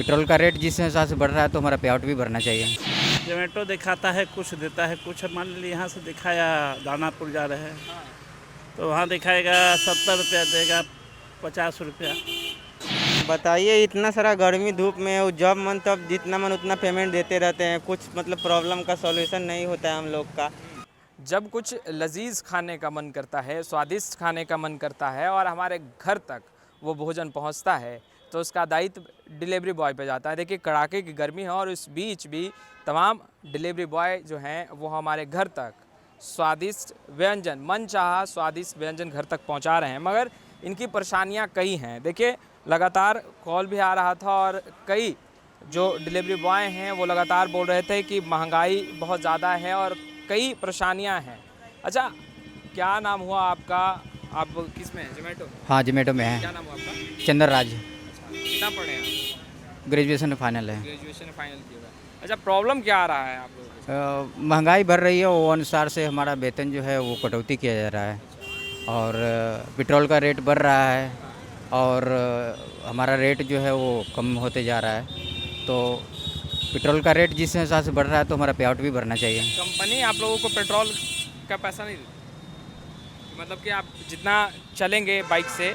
Petrol का rate जिस हिसाब से बढ़ रहा है तो हमारा पे आउट भी बढ़ना चाहिए। जोमेटो दिखाता है कुछ देता है कुछ। मान लीजिए यहाँ से दिखाया दानापुर जा रहे हैं तो वहाँ दिखाएगा 70 रुपया, देगा 50 रुपया। बताइए, इतना सारा गर्मी धूप में और जब मन तब जितना मन उतना पेमेंट देते रहते हैं, कुछ मतलब प्रॉब्लम का सॉल्यूशन नहीं होता है हम लोग का। जब कुछ लजीज खाने का मन करता है, स्वादिष्ट खाने का मन करता है और हमारे घर तक वो भोजन पहुंचता है तो उसका दायित्व डिलीवरी बॉय पे जाता है। देखिए कड़ाके की गर्मी है और इस बीच भी तमाम डिलीवरी बॉय जो हैं वो हमारे घर तक स्वादिष्ट व्यंजन, मनचाहा स्वादिष्ट व्यंजन घर तक पहुंचा रहे हैं, मगर इनकी परेशानियां कई हैं। देखिए लगातार कॉल भी आ रहा था और कई जो डिलीवरी बॉय हैं वो लगातार बोल रहे थे कि महंगाई बहुत ज़्यादा है और कई परेशानियां हैं। अच्छा, क्या नाम हुआ आपका? आप किस में हैं? जोमेटो? हाँ, जोमेटो में है। क्या नाम हुआ आपका? चंद्र राज। अच्छा, कितना पढ़े हैं आप? ग्रेजुएशन फाइनल है। ग्रेजुएशन फाइनल किया हुआ है। अच्छा, प्रॉब्लम क्या आ रहा है आप लोगों के साथ? महंगाई बढ़ रही है, वो अनुसार से हमारा वेतन जो है वो कटौती किया जा रहा है और पेट्रोल का रेट बढ़ रहा है और हमारा रेट जो है वो कम होते जा रहा है। तो पेट्रोल का रेट जिस हिसाब से बढ़ रहा है तो हमारा पे आउट भी बढ़ना चाहिए। कंपनी आप लोगों को पेट्रोल का पैसा नहीं देती? मतलब कि आप जितना चलेंगे बाइक से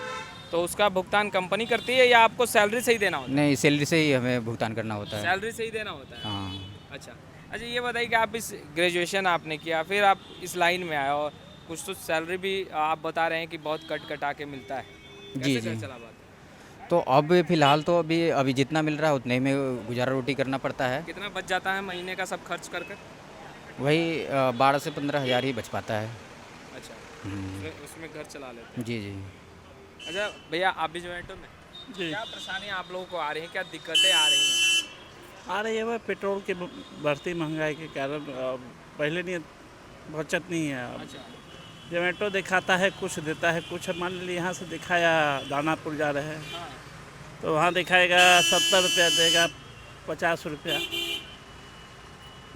तो उसका भुगतान कंपनी करती है या आपको सैलरी से ही देना होता है? नहीं, सैलरी से ही हमें भुगतान करना होता है। सैलरी से ही देना होता है। हाँ। अच्छा अच्छा, ये बताइए कि आप इस ग्रेजुएशन आपने किया, फिर आप इस लाइन में आए और कुछ तो सैलरी भी आप बता रहे हैं कि बहुत कट कटा के मिलता है। जी, कैसे जी। चला बात है? तो अब फ़िलहाल तो अभी जितना मिल रहा है उतने ही में गुजारा रोटी करना पड़ता है। कितना बच जाता है महीने का सब खर्च कर कर? वही 12 से 15 हज़ार ही बच पाता है। अच्छा, हम्म, उसमें घर चला लेते जी, जी। हैं। अच्छा भैया, आप भी जोमेटो में? जी क्या परेशानियाँ आप लोगों को आ रही हैं, क्या दिक्कतें आ रही हैं? आ रही है वह पेट्रोल की बढ़ती महंगाई के कारण। पहले नहीं, बचत नहीं है अब। अच्छा, जोमेटो दिखाता है कुछ देता है कुछ। मान लीजिए यहाँ से दिखाया दानापुर जा रहे हैं हाँ, तो वहाँ दिखाएगा 70 रुपया, देगा 50 रुपया।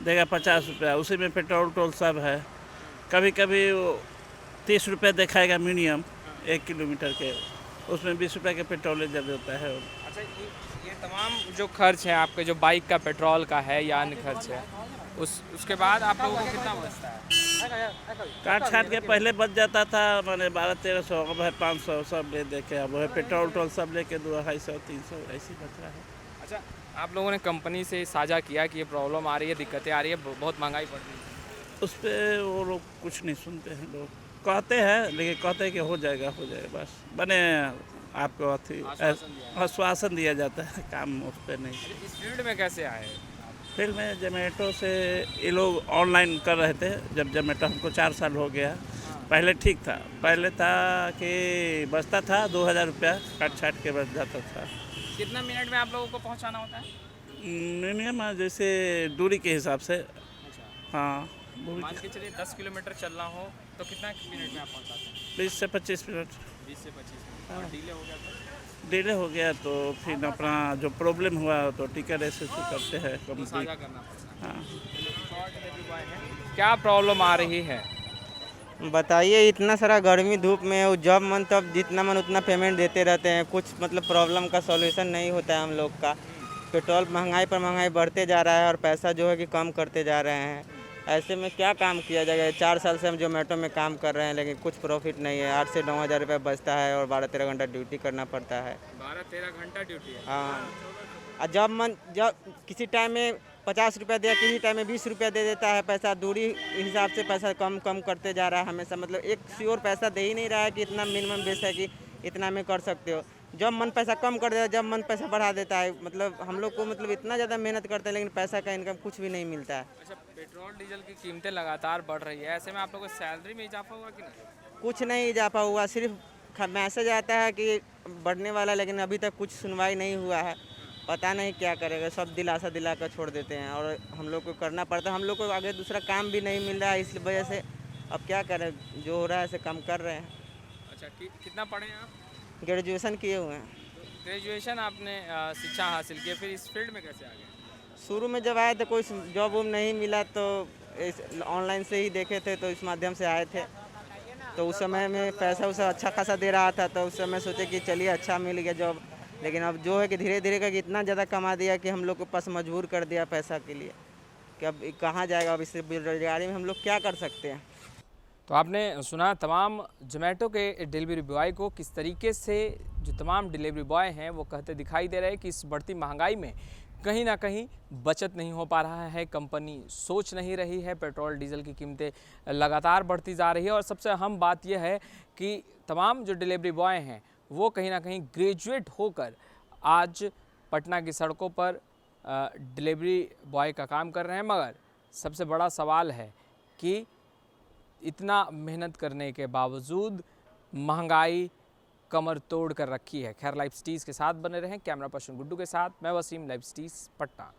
देगा 50 रुपया, उसी में पेट्रोल टोल सब है। कभी कभी वो 30 रुपया दिखाएगा मिनिमम 1 किलोमीटर के, उसमें 20 रुपया के पेट्रोल जब होता है। अच्छा, ये तमाम जो खर्च है आपके, जो बाइक का पेट्रोल का है या अन्य खर्च है, उसके बाद आप लोगों को कितना बचता है? काट छाट के पहले बच जाता था मैंने 1200-1300, अब है 500 सब ले दे के। अब है पेट्रोल टोल सब लेके 200-250-300 ऐसे बच रहा है। अच्छा, आप लोगों ने कंपनी से साझा किया कि ये प्रॉब्लम आ रही है, दिक्कतें आ रही है, बहुत महंगाई बढ़ रही है? उस पर वो लोग कुछ नहीं सुनते हैं। लोग कहते हैं लेकिन कहते हैं कि हो जाएगा बस बने आपको आश्वासन दिया जाता है, काम उस पर नहीं। अच्छा, इस फील्ड में कैसे आए? फिर मैं जोमेटो से ये लोग ऑनलाइन कर रहे थे। जब जोमेटो हमको 4 साल हो गया। पहले ठीक था, पहले था कि बचता था 2000 रुपया, काट छाट के बच जाता था। कितना मिनट में आप लोगों को पहुंचाना होता है? मिनिमम जैसे दूरी के हिसाब से। अच्छा, हाँ, मान के चलिए 10 किलोमीटर चलना हो तो कितना मिनट में आप पहुंचाते हैं? 20 से 25 मिनट। 20 से 25 मिनट। और डिले हो गया तो? डिले हो गया तो फिर अपना जो प्रॉब्लम हुआ तो टिकट ऐसे करते हैं तो कंपनी। साझा करना पड़ता है। हाँ, और डिलीवरी बॉय है, क्या प्रॉब्लम आ रही है? बताइए, इतना सारा गर्मी धूप में और जब मन तब जितना मन उतना पेमेंट देते रहते हैं, कुछ मतलब प्रॉब्लम का सॉल्यूशन नहीं होता है हम लोग का। पेट्रोल महंगाई पर महंगाई बढ़ते जा रहा है और पैसा जो है कि कम करते जा रहे हैं। ऐसे में क्या काम किया जाएगा? 4 साल से हम जोमेटो में काम कर रहे हैं लेकिन कुछ प्रॉफिट नहीं है। 8 से 9 हज़ार रुपये बचता है और 12-13 घंटा ड्यूटी करना पड़ता है। 12-13 घंटा ड्यूटी है? हाँ, और जब किसी टाइम में 50 रुपया दिया, किसी टाइम में 20 रुपया दे देता है। पैसा दूरी हिसाब से पैसा कम कम करते जा रहा है हमेशा। मतलब एक श्योर पैसा दे ही नहीं रहा है कि इतना मिनिमम बेस है कि इतना में कर सकते हो। जब मन पैसा कम कर देता है, जब मन पैसा बढ़ा देता है। मतलब हम लोग को मतलब इतना ज़्यादा मेहनत करते हैं लेकिन पैसा का इनकम कुछ भी नहीं मिलता है। अच्छा, पेट्रोल डीजल की कीमतें लगातार बढ़ रही है, ऐसे में आप लोगों को सैलरी में इजाफा हुआ कि नहीं? कुछ नहीं इजाफा हुआ, सिर्फ मैसेज आता है कि बढ़ने वाला, लेकिन अभी तक कुछ सुनवाई नहीं हुआ है। पता नहीं क्या करेगा, सब दिलासा दिला कर छोड़ देते हैं और हम लोग को करना पड़ता है। हम लोग को आगे दूसरा काम भी नहीं मिल रहा है, इस वजह से अब क्या करें, जो हो रहा है ऐसे काम कर रहे हैं। अच्छा, कितना पढ़े हैं आप? ग्रेजुएशन किए हुए हैं। ग्रेजुएशन आपने शिक्षा हासिल की, फिर इस फील्ड में कैसे आ गए? शुरू में जब आए थे कोई जॉब वॉब नहीं मिला तो ऑनलाइन से ही देखे थे, तो इस माध्यम से आए थे। तो उस समय में पैसा उसा अच्छा खासा दे रहा था, तो उस समय सोचे कि चलिए अच्छा मिल गया जॉब। लेकिन अब जो है कि धीरे धीरे करके इतना ज़्यादा कमा दिया कि हम लोग के पास मजबूर कर दिया पैसा के लिए कि अब कहाँ जाएगा। अब इस बेरोजगारी में हम लोग क्या कर सकते हैं। तो आपने सुना तमाम जोमेटो के डिलीवरी बॉय को किस तरीके से जो तमाम डिलीवरी बॉय हैं वो कहते दिखाई दे रहे हैं कि इस बढ़ती महंगाई में कहीं ना कहीं बचत नहीं हो पा रहा है, कंपनी सोच नहीं रही है, पेट्रोल डीजल की कीमतें लगातार बढ़ती जा रही है। और सबसे अहम बात यह है कि तमाम जो डिलीवरी बॉय हैं वो कहीं ना कहीं ग्रेजुएट होकर आज पटना की सड़कों पर डिलीवरी बॉय का काम कर रहे हैं। मगर सबसे बड़ा सवाल है कि इतना मेहनत करने के बावजूद महंगाई कमर तोड़ कर रखी है। खैर, लाइव स्टीज के साथ बने रहें। कैमरा पर्सन गुड्डू के साथ मैं वसीम, लाइव स्टीज पटना।